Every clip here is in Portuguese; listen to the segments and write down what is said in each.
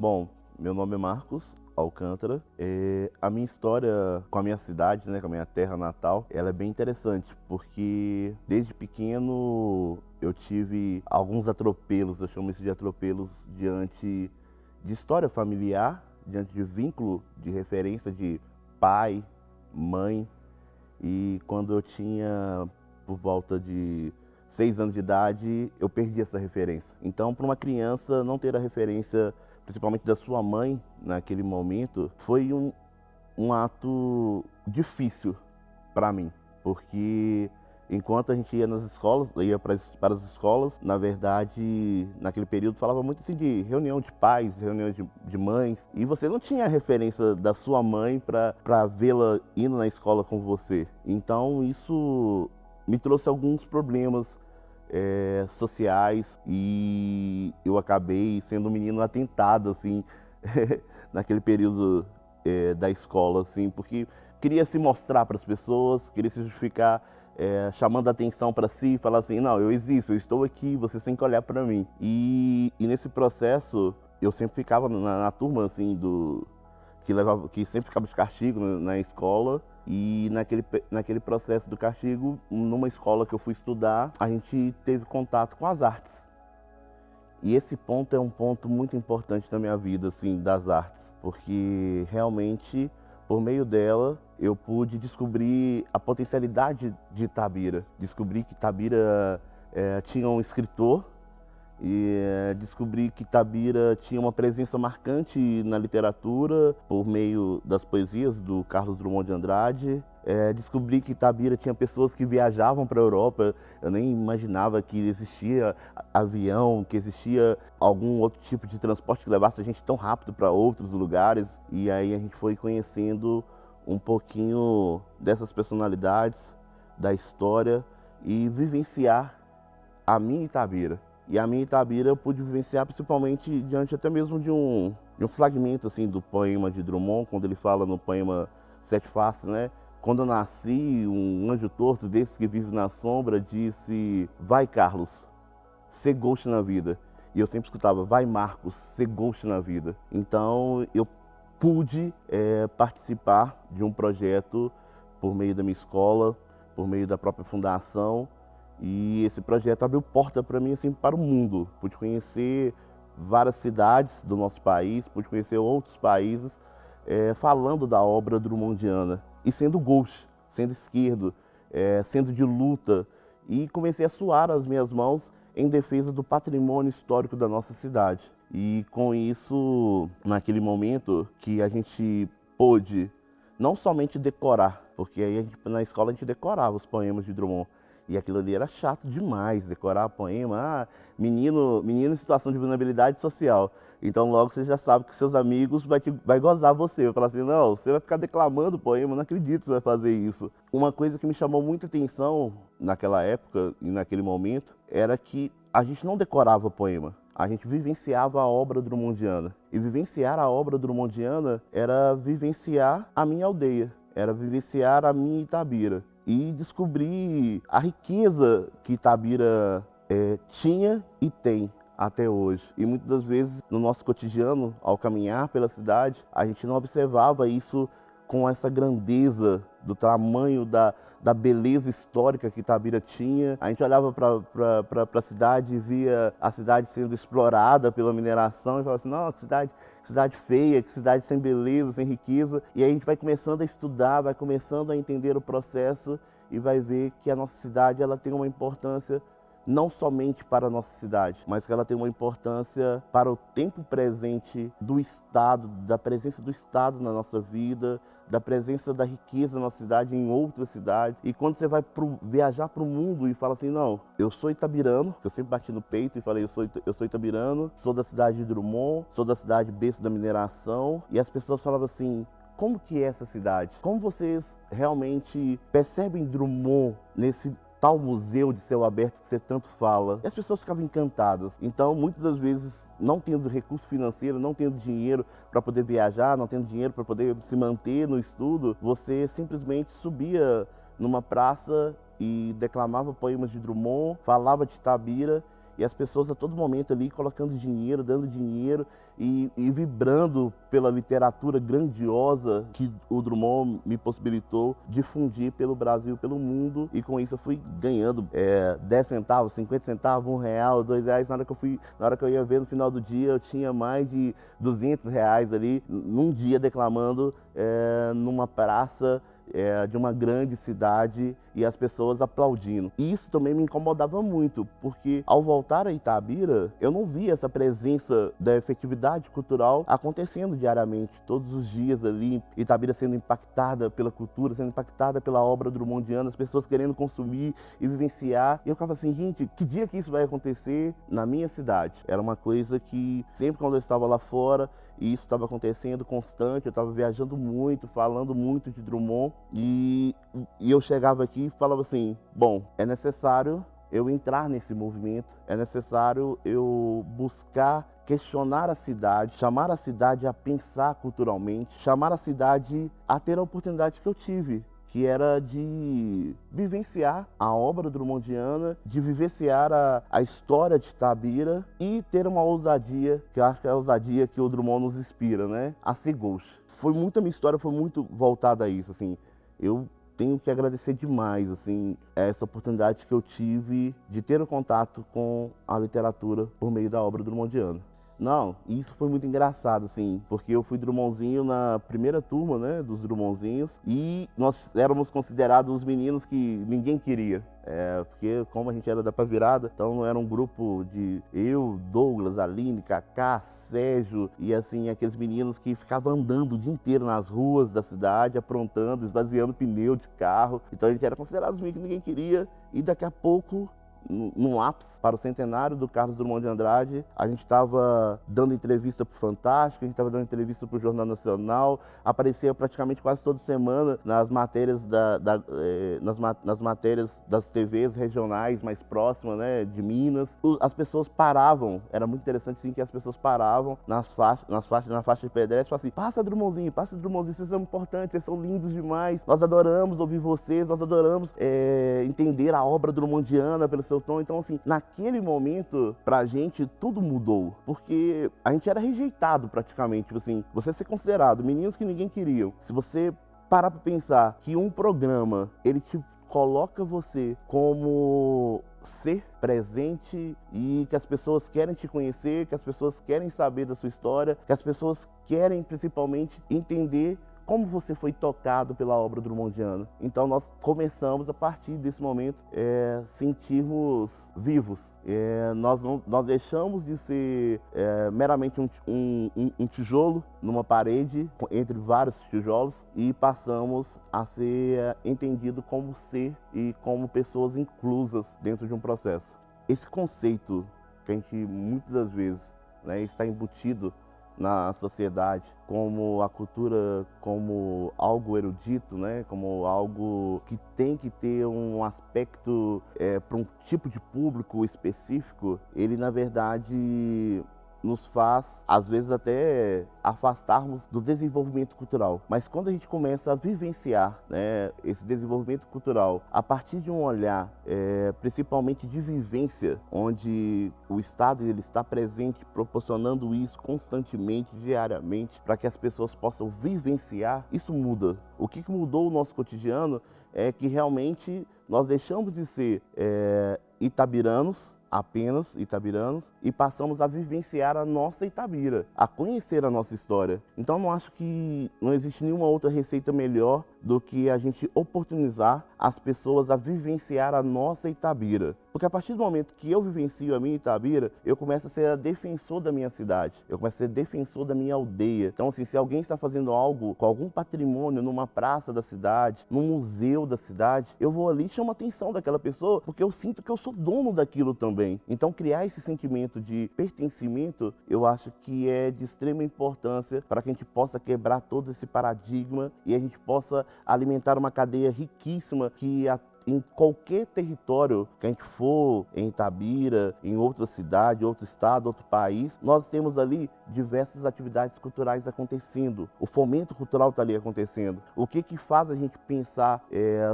Bom, meu nome é Marcos Alcântara. A minha história com a minha cidade, né, com a minha terra natal, ela é bem interessante, porque desde pequeno eu tive alguns atropelos, eu chamo isso de atropelos, diante de história familiar, diante de vínculo de referência de pai, mãe. E quando eu tinha por volta de 6 anos de idade, eu perdi essa referência. Então, para uma criança não ter a referência, principalmente da sua mãe, naquele momento, foi um ato difícil para mim, porque enquanto a gente ia nas escolas, ia para as escolas, na verdade, naquele período falava muito assim de reunião de pais, reunião de mães, e você não tinha a referência da sua mãe para vê-la indo na escola com você. Então isso me trouxe alguns problemas sociais, e eu acabei sendo um menino atentado assim naquele período da escola, assim, porque queria se mostrar para as pessoas, queria se justificar, chamando a atenção para si, falar assim, não, eu existo, eu estou aqui, você tem que olhar para mim. E nesse processo eu sempre ficava na turma assim que sempre ficava de castigo na escola. E naquele processo do castigo, numa escola que eu fui estudar, a gente teve contato com as artes. E esse ponto é um ponto muito importante na minha vida, assim, das artes, porque realmente, por meio dela, eu pude descobrir a potencialidade de Itabira. Descobri que Itabira tinha um escritor, e descobri que Itabira tinha uma presença marcante na literatura por meio das poesias do Carlos Drummond de Andrade. Descobri que Itabira tinha pessoas que viajavam para a Europa. Eu nem imaginava que existia avião, que existia algum outro tipo de transporte que levasse a gente tão rápido para outros lugares. E aí a gente foi conhecendo um pouquinho dessas personalidades, da história, e vivenciar a minha Itabira. E a minha Itabira eu pude vivenciar principalmente diante até mesmo de um fragmento assim, do poema de Drummond, quando ele fala no poema Sete Faces, né? Quando eu nasci, um anjo torto desse que vive na sombra disse: vai, Carlos, ser ghost na vida. E eu sempre escutava: vai, Marcos, ser ghost na vida. Então eu pude participar de um projeto por meio da minha escola, por meio da própria fundação. E esse projeto abriu porta para mim assim, para o mundo. Pude conhecer várias cidades do nosso país, pude conhecer outros países, falando da obra drummondiana. E sendo gauche, sendo esquerdo, sendo de luta. E comecei a suar as minhas mãos em defesa do patrimônio histórico da nossa cidade. E com isso, naquele momento que a gente pôde não somente decorar, porque aí na escola a gente decorava os poemas de Drummond, e aquilo ali era chato demais, decorar poema, menino em situação de vulnerabilidade social. Então logo você já sabe que seus amigos vai gozar você, vai falar assim, não, você vai ficar declamando poema, não acredito que você vai fazer isso. Uma coisa que me chamou muita atenção naquela época e naquele momento era que a gente não decorava poema, a gente vivenciava a obra drummondiana. E vivenciar a obra drummondiana era vivenciar a minha aldeia, era vivenciar a minha Itabira. E descobrir a riqueza que Itabira tinha e tem até hoje. E muitas das vezes no nosso cotidiano, ao caminhar pela cidade, a gente não observava isso com essa grandeza do tamanho da beleza histórica que Itabira tinha. A gente olhava para a cidade e via a cidade sendo explorada pela mineração e falava assim, não, que cidade feia, que cidade sem beleza, sem riqueza. E aí a gente vai começando a estudar, vai começando a entender o processo e vai ver que a nossa cidade ela tem uma importância não somente para a nossa cidade, mas que ela tem uma importância para o tempo presente do Estado, da presença do Estado na nossa vida, da presença da riqueza na nossa cidade em outras cidades. E quando você vai viajar para o mundo e fala assim, não, eu sou itabirano, eu sempre bati no peito e falei, eu sou itabirano, sou da cidade de Drummond, sou da cidade berço da mineração, e as pessoas falavam assim, como que é essa cidade? Como vocês realmente percebem Drummond nesse tal museu de céu aberto que você tanto fala? E as pessoas ficavam encantadas. Então, muitas das vezes, não tendo recurso financeiro, não tendo dinheiro para poder viajar, não tendo dinheiro para poder se manter no estudo, você simplesmente subia numa praça e declamava poemas de Drummond, falava de Itabira, e as pessoas a todo momento ali colocando dinheiro, dando dinheiro e vibrando pela literatura grandiosa que o Drummond me possibilitou difundir pelo Brasil, pelo mundo, e com isso eu fui ganhando 10 centavos, 50 centavos, R$1, R$2, na hora que eu ia ver no final do dia eu tinha mais de R$200 ali, num dia declamando numa praça de uma grande cidade e as pessoas aplaudindo. E isso também me incomodava muito, porque ao voltar a Itabira, eu não via essa presença da efetividade cultural acontecendo diariamente, todos os dias ali, Itabira sendo impactada pela cultura, sendo impactada pela obra drummondiana, as pessoas querendo consumir e vivenciar. E eu ficava assim, gente, que dia que isso vai acontecer na minha cidade? Era uma coisa que sempre quando eu estava lá fora, e isso estava acontecendo constante, eu estava viajando muito, falando muito de Drummond, e eu chegava aqui e falava assim, bom, é necessário eu entrar nesse movimento, é necessário eu buscar questionar a cidade, chamar a cidade a pensar culturalmente, chamar a cidade a ter a oportunidade que eu tive, que era de vivenciar a obra drummondiana, de vivenciar a história de Itabira e ter uma ousadia, que eu acho que é a ousadia que o Drummond nos inspira, né? A ser gauche. Minha história foi muito voltada a isso, assim. Eu tenho que agradecer demais, assim, essa oportunidade que eu tive de ter um contato com a literatura por meio da obra drummondiana. Não, isso foi muito engraçado, assim, porque eu fui Drummondzinho na primeira turma, né, dos Drummondzinhos, e nós éramos considerados os meninos que ninguém queria. Porque como a gente era da Pá Virada, então era um grupo de eu, Douglas, Aline, Cacá, Sérgio, e assim, aqueles meninos que ficavam andando o dia inteiro nas ruas da cidade, aprontando, esvaziando pneu de carro. Então a gente era considerado os meninos que ninguém queria, e daqui a pouco, num ápice para o centenário do Carlos Drummond de Andrade, a gente estava dando entrevista para o Fantástico, a gente estava dando entrevista para o Jornal Nacional, aparecia praticamente quase toda semana nas matérias, nas matérias das TVs regionais mais próximas, né, de Minas. As pessoas paravam, era muito interessante sim que as pessoas paravam na faixa de pedestre e falavam assim, passa Drummondzinho, vocês são importantes, vocês são lindos demais, nós adoramos ouvir vocês, nós adoramos entender a obra drummondiana pelo seu tom. Então, assim, naquele momento, pra gente, tudo mudou. Porque a gente era rejeitado praticamente. Tipo assim, você ser considerado meninos que ninguém queria. Se você parar pra pensar que um programa, ele te coloca você como ser presente e que as pessoas querem te conhecer, que as pessoas querem saber da sua história, que as pessoas querem, principalmente, entender como você foi tocado pela obra drummondiana. Então nós começamos a partir desse momento sentirmos vivos. Nós deixamos de ser meramente um tijolo numa parede, entre vários tijolos, e passamos a ser entendido como ser e como pessoas inclusas dentro de um processo. Esse conceito que a gente muitas das vezes, né, está embutido na sociedade, como a cultura como algo erudito, né? Como algo que tem que ter um aspecto para um tipo de público específico, ele na verdade nos faz, às vezes, até afastarmos do desenvolvimento cultural. Mas quando a gente começa a vivenciar, né, esse desenvolvimento cultural a partir de um olhar, principalmente de vivência, onde o Estado ele está presente, proporcionando isso constantemente, diariamente, para que as pessoas possam vivenciar, isso muda. O que mudou o nosso cotidiano é que realmente nós deixamos de ser itabiranos, apenas itabiranos, e passamos a vivenciar a nossa Itabira, a conhecer a nossa história. Então não acho que não existe nenhuma outra receita melhor do que a gente oportunizar as pessoas a vivenciar a nossa Itabira. Porque a partir do momento que eu vivencio a minha Itabira, eu começo a ser defensor da minha cidade, eu começo a ser defensor da minha aldeia. Então assim, se alguém está fazendo algo com algum patrimônio numa praça da cidade, num museu da cidade, eu vou ali e chamo a atenção daquela pessoa, porque eu sinto que eu sou dono daquilo também. Então criar esse sentimento de pertencimento, eu acho que é de extrema importância para que a gente possa quebrar todo esse paradigma e a gente possa alimentar uma cadeia riquíssima que em qualquer território que a gente for, em Itabira, em outra cidade, outro estado, outro país, nós temos ali diversas atividades culturais acontecendo. O fomento cultural está ali acontecendo. O que faz a gente pensar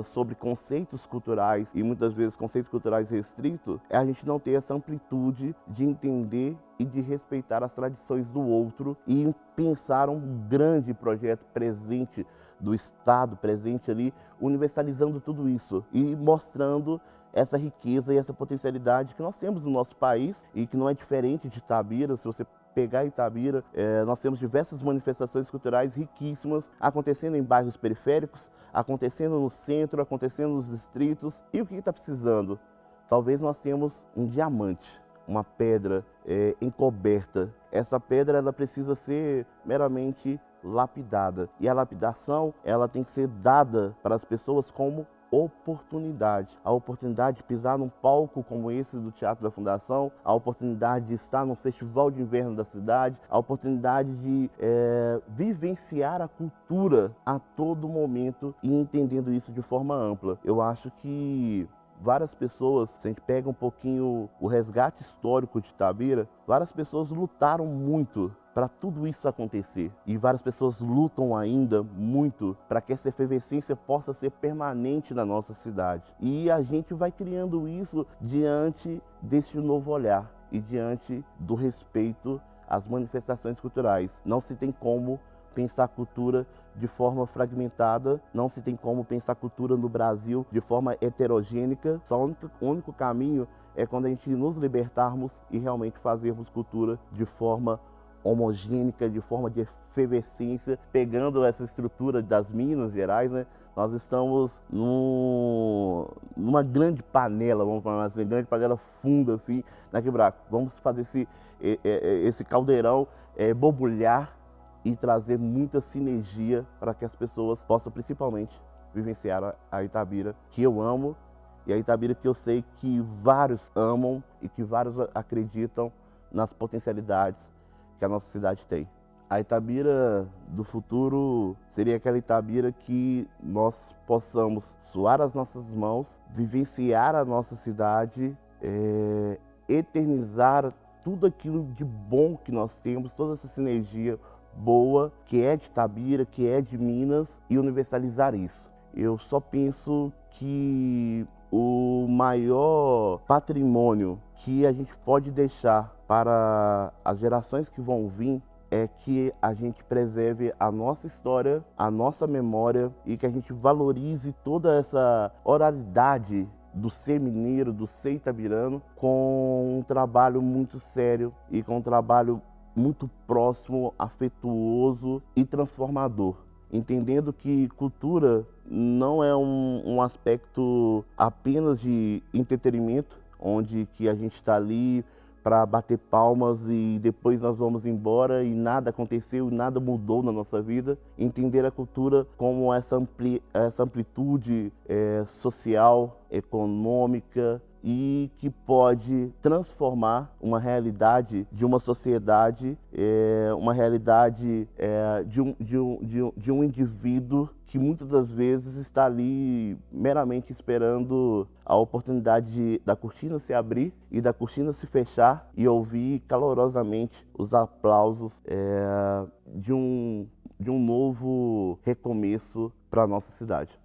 sobre conceitos culturais, e muitas vezes conceitos culturais restritos, é a gente não ter essa amplitude de entender e de respeitar as tradições do outro e pensar um grande projeto presente do Estado, presente ali, universalizando tudo isso e mostrando essa riqueza e essa potencialidade que nós temos no nosso país e que não é diferente de Itabira. Se você pegar Itabira, nós temos diversas manifestações culturais riquíssimas acontecendo em bairros periféricos, acontecendo no centro, acontecendo nos distritos. E o que está precisando? Talvez nós temos um diamante, uma pedra encoberta. Essa pedra ela precisa ser meramente lapidada. E a lapidação ela tem que ser dada para as pessoas como oportunidade. A oportunidade de pisar num palco como esse do Teatro da Fundação, a oportunidade de estar no Festival de Inverno da cidade, a oportunidade de vivenciar a cultura a todo momento e entendendo isso de forma ampla. Eu acho que várias pessoas, se a gente pega um pouquinho o resgate histórico de Itabira, várias pessoas lutaram muito para tudo isso acontecer. E várias pessoas lutam ainda muito para que essa efervescência possa ser permanente na nossa cidade. E a gente vai criando isso diante deste novo olhar e diante do respeito às manifestações culturais. Não se tem como pensar a cultura de forma fragmentada, não se tem como pensar a cultura no Brasil de forma heterogênica. Só o único caminho é quando a gente nos libertarmos e realmente fazermos cultura de forma homogênica, de forma de efervescência, pegando essa estrutura das Minas Gerais, né? Nós estamos numa grande panela, vamos falar assim, grande panela funda assim, na Quebrada. Vamos fazer esse caldeirão borbulhar e trazer muita sinergia para que as pessoas possam principalmente vivenciar a Itabira que eu amo e a Itabira que eu sei que vários amam e que vários acreditam nas potencialidades que a nossa cidade tem. A Itabira do futuro seria aquela Itabira que nós possamos suar as nossas mãos, vivenciar a nossa cidade, eternizar tudo aquilo de bom que nós temos, toda essa sinergia boa que é de Itabira, que é de Minas, e universalizar isso. Eu só penso que o maior patrimônio que a gente pode deixar para as gerações que vão vir é que a gente preserve a nossa história, a nossa memória e que a gente valorize toda essa oralidade do ser mineiro, do ser itabirano, com um trabalho muito sério e com um trabalho muito próximo, afetuoso e transformador. Entendendo que cultura não é um aspecto apenas de entretenimento, onde que a gente está ali para bater palmas e depois nós vamos embora e nada aconteceu, nada mudou na nossa vida. Entender a cultura como essa amplitude social, econômica e que pode transformar uma realidade de uma sociedade, uma realidade de um indivíduo que muitas das vezes está ali meramente esperando a oportunidade da cortina se abrir e da cortina se fechar e ouvir calorosamente os aplausos de um novo recomeço para a nossa cidade.